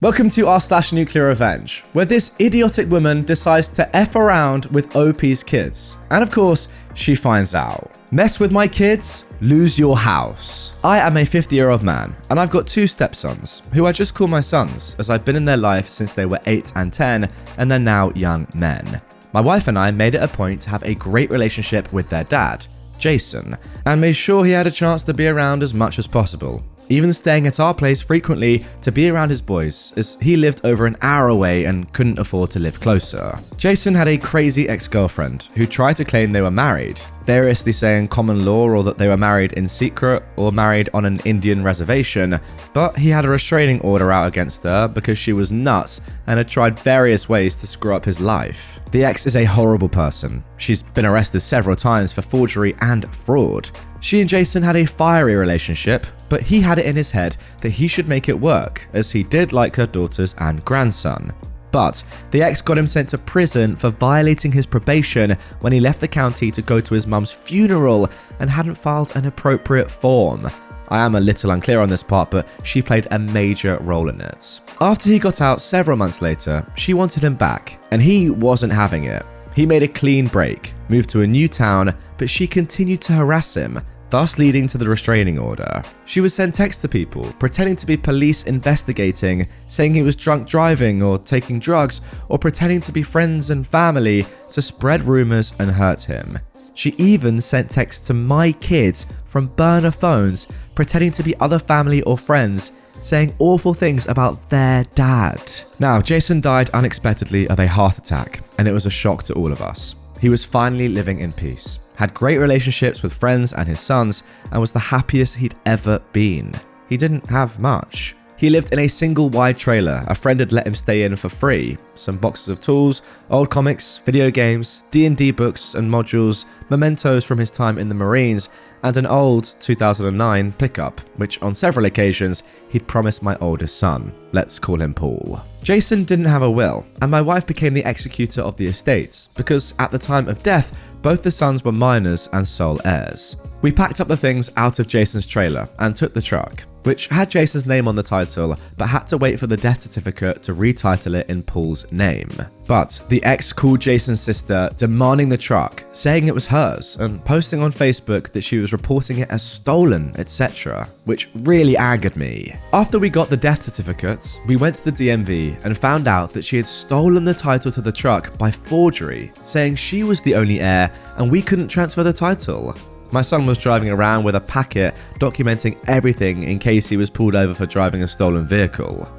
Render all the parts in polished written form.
Welcome to r/NuclearRevenge, where this idiotic woman decides to F around with OP's kids. And of course, she finds out. Mess with my kids, lose your house. I am a 50-year-old man, and I've got two stepsons, who I just call my sons, as I've been in their life since they were 8 and 10, and they're now young men. My wife and I made it a point to have a great relationship with their dad, Jason, and made sure he had a chance to be around as much as possible. Even staying at our place frequently to be around his boys, as he lived over an hour away and couldn't afford to live closer. Jason had a crazy ex-girlfriend who tried to claim they were married, variously saying common law or that they were married in secret or married on an Indian reservation, but he had a restraining order out against her because she was nuts and had tried various ways to screw up his life. The ex is a horrible person. She's been arrested several times for forgery and fraud. She and Jason had a fiery relationship, but he had it in his head that he should make it work, as he did like her daughters and grandson. But the ex got him sent to prison for violating his probation when he left the county to go to his mum's funeral and hadn't filed an appropriate form. I am a little unclear on this part, but she played a major role in it. After he got out several months later, she wanted him back, and he wasn't having it. He made a clean break, moved to a new town, but she continued to harass him, thus leading to the restraining order. She would send texts to people, pretending to be police investigating, saying he was drunk driving or taking drugs, or pretending to be friends and family to spread rumors and hurt him. She even sent texts to my kids from burner phones, pretending to be other family or friends, saying awful things about their dad. Now, Jason died unexpectedly of a heart attack, and it was a shock to all of us. He was finally living in peace, had great relationships with friends and his sons, and was the happiest he'd ever been. He didn't have much. He lived in a single wide trailer a friend had let him stay in for free. Some boxes of tools, old comics, video games, D&D books and modules, mementos from his time in the Marines, and an old 2009 pickup, which on several occasions he'd promised my oldest son. Let's call him Paul. Jason didn't have a will, and my wife became the executor of the estates, because at the time of death, both the sons were minors and sole heirs. We packed up the things out of Jason's trailer and took the truck, which had Jason's name on the title, but had to wait for the death certificate to retitle it in Paul's name. But the ex called Jason's sister, demanding the truck, saying it was hers, and posting on Facebook that she was reporting it as stolen, etc., which really angered me. After we got the death certificates, we went to the DMV and found out that she had stolen the title to the truck by forgery, saying she was the only heir and we couldn't transfer the title. My son was driving around with a packet documenting everything in case he was pulled over for driving a stolen vehicle.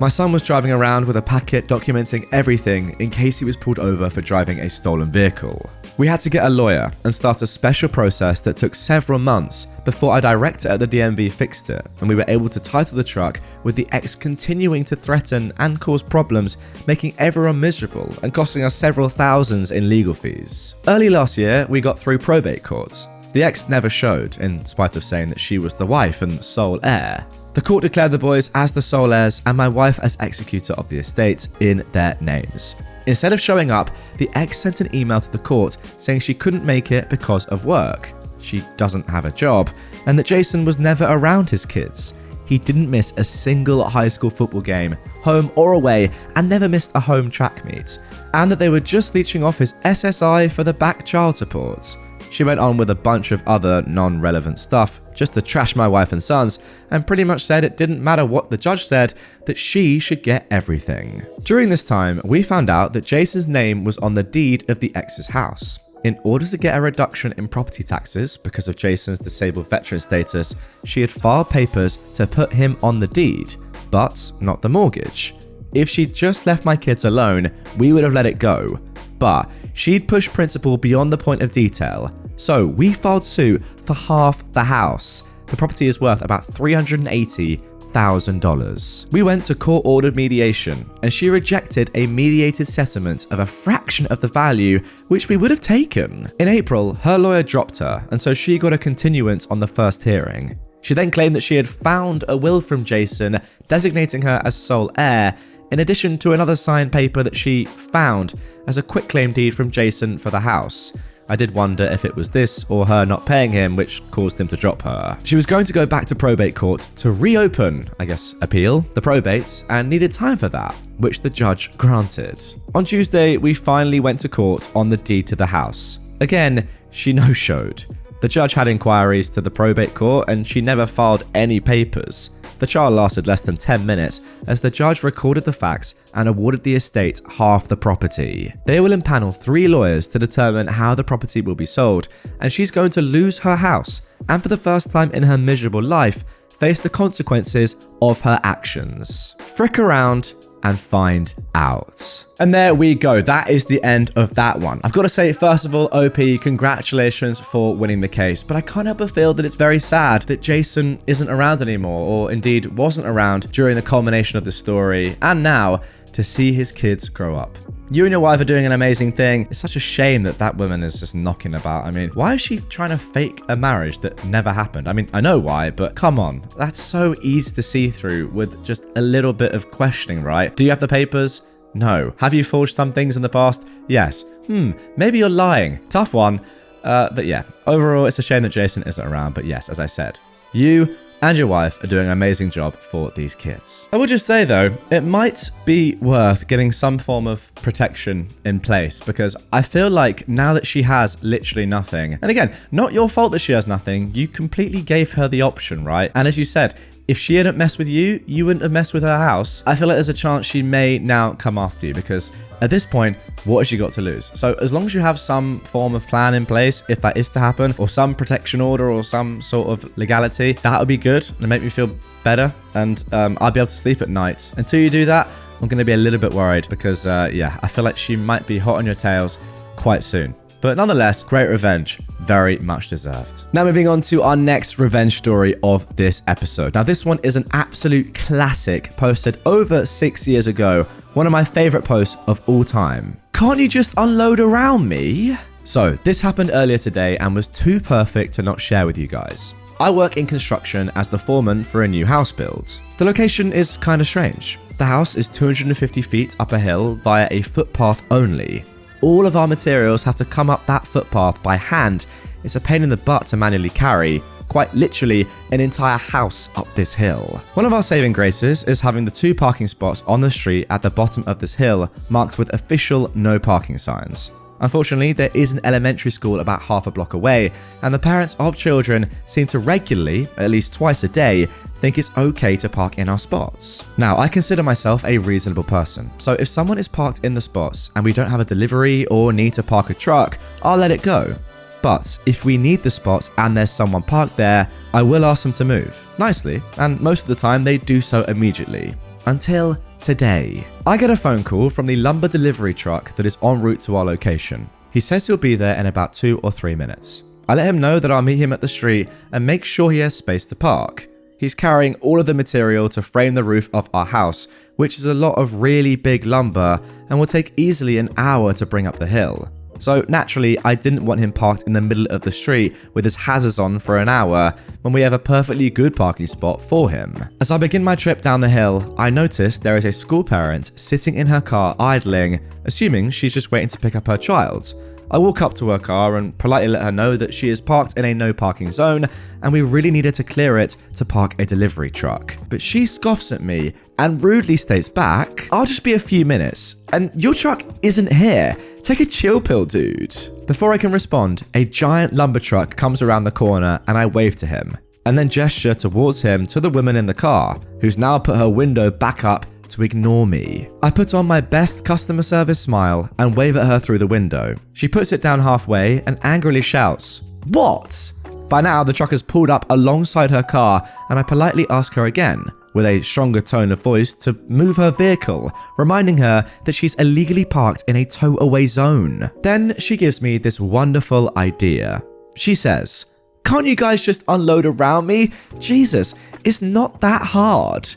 We had to get a lawyer and start a special process that took several months before our director at the DMV fixed it, and we were able to title the truck, with the ex continuing to threaten and cause problems, making everyone miserable and costing us several thousands in legal fees. Early last year, we got through probate courts. The ex never showed, in spite of saying that she was the wife and sole heir. The court declared the boys as the sole heirs and my wife as executor of the estate in their names. Instead of showing up, the ex sent an email to the court saying she couldn't make it because of work. She doesn't have a job, and that Jason was never around his kids. He didn't miss a single high school football game, home or away, and never missed a home track meet, and that they were just leeching off his SSI for the back child support. She went on with a bunch of other non-relevant stuff just to trash my wife and sons, and pretty much said it didn't matter what the judge said, that she should get everything. During this time, we found out that Jason's name was on the deed of the ex's house. In order to get a reduction in property taxes because of Jason's disabled veteran status, she had filed papers to put him on the deed, but not the mortgage. If she'd just left my kids alone, we would have let it go. But she'd pushed principal beyond the point of detail, so we filed suit for half the house. The property is worth about $380,000. We went to court-ordered mediation, and she rejected a mediated settlement of a fraction of the value, which we would have taken. In April, her lawyer dropped her, and so she got a continuance on the first hearing. She then claimed that she had found a will from Jason, designating her as sole heir, in addition to another signed paper that she found as a quitclaim deed from Jason for the house. I did wonder if it was this or her not paying him which caused him to drop her. She was going to go back to probate court to reopen, appeal the probate, and needed time for that, which the judge granted. On Tuesday, we finally went to court on the deed to the house. Again, she no-showed. The judge had inquiries to the probate court and she never filed any papers. The trial lasted less than 10 minutes as the judge recorded the facts and awarded the estate half the property. They will impanel 3 lawyers to determine how the property will be sold, and she's going to lose her house and for the first time in her miserable life face the consequences of her actions. Frick around and find out. And there we go. That is the end of that one. I've got to say, first of all, OP, congratulations for winning the case, but I can't help but feel that it's very sad that Jason isn't around anymore, or indeed wasn't around during the culmination of the story, and now to see his kids grow up. You and your wife are doing an amazing thing. It's such a shame that that woman is just knocking about. I mean, why is she trying to fake a marriage that never happened? I mean, I know why, but come on. That's so easy to see through with just a little bit of questioning, right? Do you have the papers? No. Have you forged some things in the past? Yes. Maybe you're lying. Tough one. But yeah, overall, it's a shame that Jason isn't around. But yes, as I said, you and your wife are doing an amazing job for these kids. I will just say though, it might be worth getting some form of protection in place, because I feel like now that she has literally nothing, and again, not your fault that she has nothing, you completely gave her the option, right? And as you said, if she hadn't messed with you, you wouldn't have messed with her house. I feel like there's a chance she may now come after you, because at this point, what has she got to lose? So as long as you have some form of plan in place, if that is to happen, or some protection order or some sort of legality, that would be good and make me feel better, and I'll be able to sleep at night. Until you do that, I'm going to be a little bit worried because, yeah, I feel like she might be hot on your tails quite soon. But nonetheless, great revenge, very much deserved. Now moving on to our next revenge story of this episode. Now this one is an absolute classic, posted over 6 years ago. One of my favorite posts of all time. Can't you just unload around me? So this happened earlier today and was too perfect to not share with you guys. I work in construction as the foreman for a new house build. The location is kind of strange. The house is 250 feet up a hill via a footpath only. All of our materials have to come up that footpath by hand. It's a pain in the butt to manually carry, quite literally an entire house up this hill. One of our saving graces is having the 2 parking spots on the street at the bottom of this hill marked with official no parking signs. Unfortunately, there is an elementary school about half a block away, and the parents of children seem to regularly, at least twice a day, think it's okay to park in our spots. Now, I consider myself a reasonable person, so if someone is parked in the spots and we don't have a delivery or need to park a truck, I'll let it go. But if we need the spots and there's someone parked there, I will ask them to move, nicely, and most of the time they do so immediately. Until today. I get a phone call from the lumber delivery truck that is en route to our location. He says he'll be there in about 2 or 3 minutes. I let him know that I'll meet him at the street and make sure he has space to park. He's carrying all of the material to frame the roof of our house, which is a lot of really big lumber and will take easily an hour to bring up the hill. So naturally, I didn't want him parked in the middle of the street with his hazards on for an hour when we have a perfectly good parking spot for him. As I begin my trip down the hill, I notice there is a school parent sitting in her car idling, assuming she's just waiting to pick up her child. I walk up to her car and politely let her know that she is parked in a no parking zone and we really needed to clear it to park a delivery truck. But she scoffs at me and rudely states back, "I'll just be a few minutes, and your truck isn't here. Take a chill pill, dude." Before I can respond, a giant lumber truck comes around the corner and I wave to him, and then gesture towards him to the woman in the car, who's now put her window back up to ignore me. I put on my best customer service smile and wave at her through the window. She puts it down halfway and angrily shouts, "What?" By now, the truck has pulled up alongside her car and I politely ask her again, with a stronger tone of voice, to move her vehicle, reminding her that she's illegally parked in a tow-away zone. Then she gives me this wonderful idea. She says, "Can't you guys just unload around me? Jesus, it's not that hard."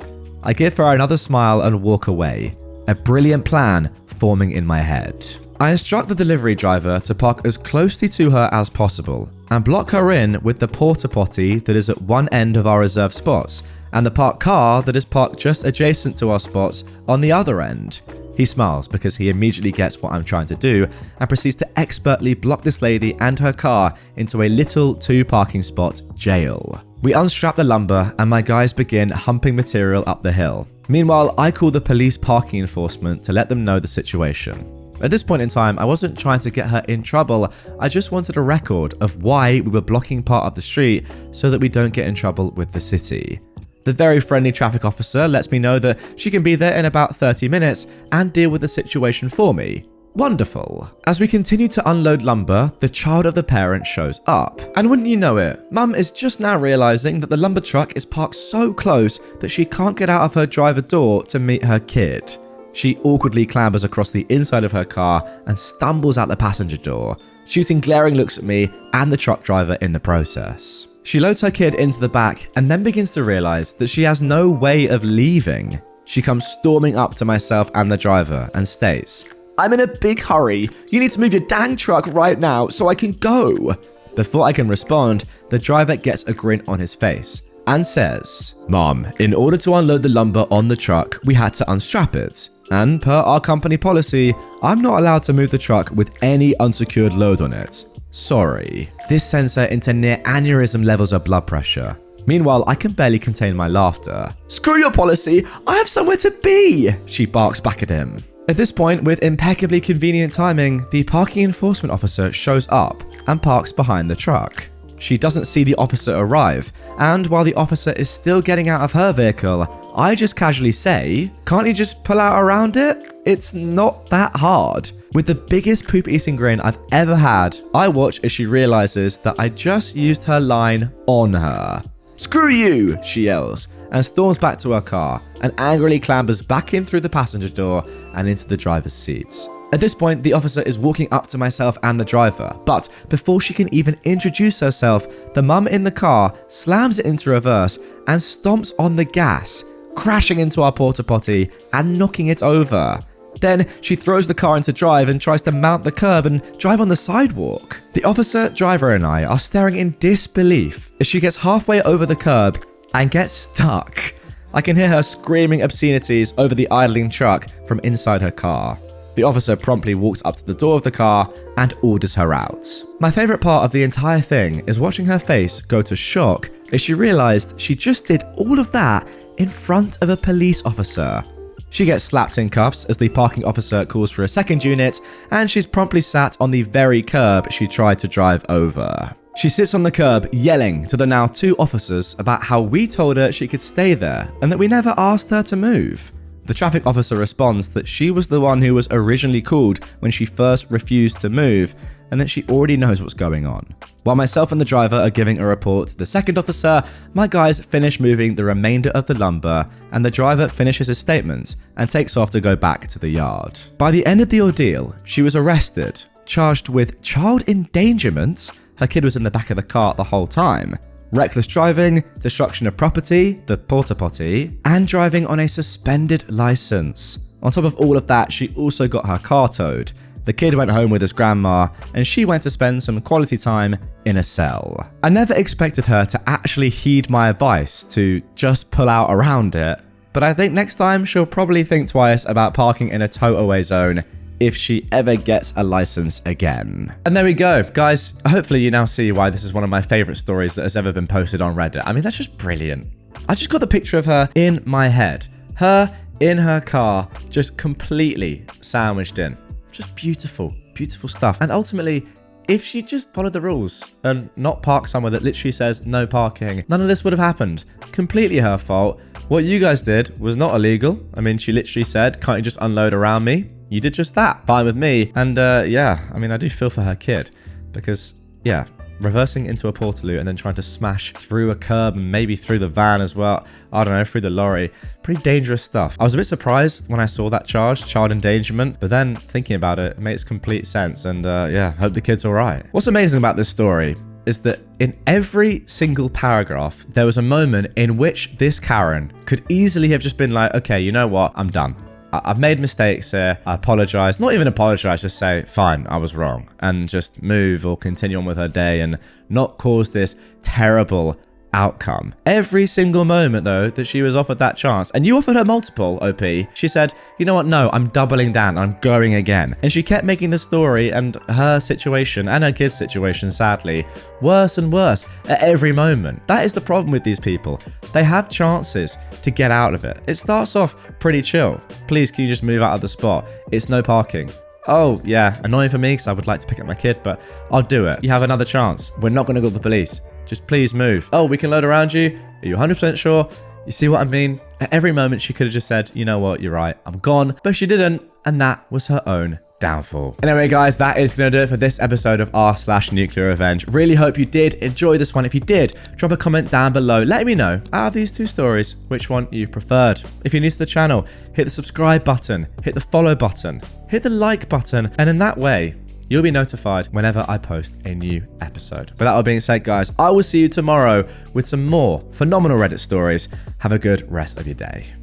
I give her another smile and walk away, a brilliant plan forming in my head. I instruct the delivery driver to park as closely to her as possible and block her in with the porta potty that is at one end of our reserved spots and the parked car that is parked just adjacent to our spots on the other end. He smiles because he immediately gets what I'm trying to do and proceeds to expertly block this lady and her car into a little 2-parking spot jail. We unstrap the lumber and my guys begin humping material up the hill. Meanwhile, I call the police parking enforcement to let them know the situation. At this point in time, I wasn't trying to get her in trouble, I just wanted a record of why we were blocking part of the street so that we don't get in trouble with the city. The very friendly traffic officer lets me know that she can be there in about 30 minutes and deal with the situation for me. Wonderful. As we continue to unload lumber, the child of the parent shows up. And wouldn't you know it, Mum is just now realizing that the lumber truck is parked so close that she can't get out of her driver door to meet her kid. She awkwardly clambers across the inside of her car and stumbles out the passenger door, shooting glaring looks at me and the truck driver in the process. She loads her kid into the back and then begins to realize that she has no way of leaving. She comes storming up to myself and the driver and states, "I'm in a big hurry. You need to move your dang truck right now so I can go." Before I can respond, the driver gets a grin on his face and says, "Mom, in order to unload the lumber on the truck, we had to unstrap it. And per our company policy, I'm not allowed to move the truck with any unsecured load on it. Sorry." This sends her into near aneurysm levels of blood pressure. Meanwhile, I can barely contain my laughter. "Screw your policy, I have somewhere to be," she barks back at him. At this point, with impeccably convenient timing, the parking enforcement officer shows up and parks behind the truck. She doesn't see the officer arrive, and while the officer is still getting out of her vehicle, I just casually say, "Can't you just pull out around it? It's not that hard." With the biggest poop-eating grin I've ever had, I watch as she realizes that I just used her line on her. "Screw you," she yells, and storms back to her car, and angrily clambers back in through the passenger door and into the driver's seats. At this point, the officer is walking up to myself and the driver, but before she can even introduce herself, the mum in the car slams it into reverse and stomps on the gas, crashing into our porta potty and knocking it over. Then she throws the car into drive and tries to mount the curb and drive on the sidewalk. The officer, driver and I are staring in disbelief as she gets halfway over the curb and gets stuck. I can hear her screaming obscenities over the idling truck from inside her car. The officer promptly walks up to the door of the car and orders her out. My favorite part of the entire thing is watching her face go to shock as she realized she just did all of that in front of a police officer. She gets slapped in cuffs as the parking officer calls for a second unit, and she's promptly sat on the very curb she tried to drive over. She sits on the curb yelling to the now 2 officers about how we told her she could stay there and that we never asked her to move. The traffic officer responds that she was the one who was originally called when she first refused to move and that she already knows what's going on. While myself and the driver are giving a report to the second officer, my guys finish moving the remainder of the lumber and the driver finishes his statements and takes off to go back to the yard. By the end of the ordeal, she was arrested, charged with child endangerment, her kid was in the back of the car the whole time, reckless driving, destruction of property, the porta potty, and driving on a suspended license. On top of all of that, she also got her car towed. The kid went home with his grandma, and she went to spend some quality time in a cell. I never expected her to actually heed my advice to just pull out around it, but I think next time she'll probably think twice about parking in a tow-away zone if she ever gets a license again. And there we go, guys. Hopefully you now see why this is one of my favorite stories that has ever been posted on Reddit. I mean, that's just brilliant. I just got the picture of her in my head. Her in her car, just completely sandwiched in. Just beautiful, beautiful stuff. And ultimately, if she just followed the rules and not parked somewhere that literally says no parking, none of this would have happened. Completely her fault. What you guys did was not illegal. I mean, she literally said, "Can't you just unload around me?" You did just that. Fine with me. And yeah, I mean, I do feel for her kid because, yeah, reversing into a portaloo and then trying to smash through a curb and maybe through the van as well. I don't know, through the lorry. Pretty dangerous stuff. I was a bit surprised when I saw that charge, child endangerment, but then thinking about it, it makes complete sense. And yeah, hope the kid's all right. What's amazing about this story is that in every single paragraph, there was a moment in which this Karen could easily have just been like, okay, you know what? I'm done. I've made mistakes here. I apologize. Not even apologize, just say, fine, I was wrong. And just move or continue on with her day and not cause this terrible, outcome. Every single moment, though, that she was offered that chance, and you offered her multiple, OP, she said, you know what, no, I'm doubling down, I'm going again. And she kept making the story and her situation and her kid's situation, sadly, worse and worse at every moment. That is the problem with these people. They have chances to get out of it. It starts off pretty chill. Please, can you just move out of the spot? It's no parking. Oh, yeah, annoying for me because I would like to pick up my kid, but I'll do it. You have another chance. We're not going to go to the police. Just please move. Oh, we can load around you? Are you 100% sure? You see what I mean? At every moment, she could have just said, you know what, you're right, I'm gone. But she didn't, and that was her own downfall. Anyway, guys, that is going to do it for this episode of r/NuclearRevenge. Really hope you did enjoy this one. If you did, drop a comment down below. Let me know, out of these two stories, which one you preferred. If you're new to the channel, hit the subscribe button, hit the follow button, hit the like button, and in that way, you'll be notified whenever I post a new episode. With that all being said, guys, I will see you tomorrow with some more phenomenal Reddit stories. Have a good rest of your day.